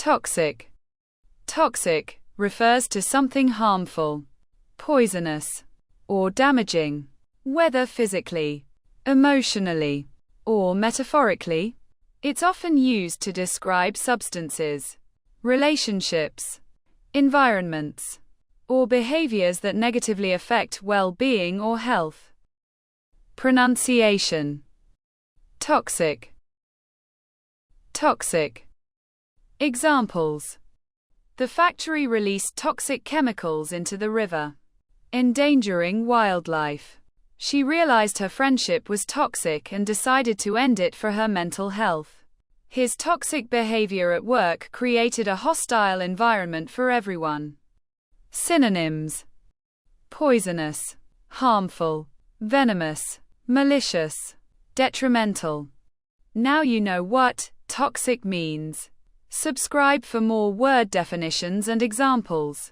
Toxic. Toxic refers to something harmful, poisonous, or damaging, whether physically, emotionally, or metaphorically. It's often used to describe substances, relationships, environments, or behaviors that negatively affect well-being or health. Pronunciation. Toxic. Toxic. Examples. The factory released toxic chemicals into the river, endangering wildlife. She realized her friendship was toxic and decided to end it for her mental health. His toxic behavior at work created a hostile environment for everyone. Synonyms. Poisonous, harmful, venomous, malicious, detrimental. Now you know what toxic means. Subscribe for more word definitions and examples.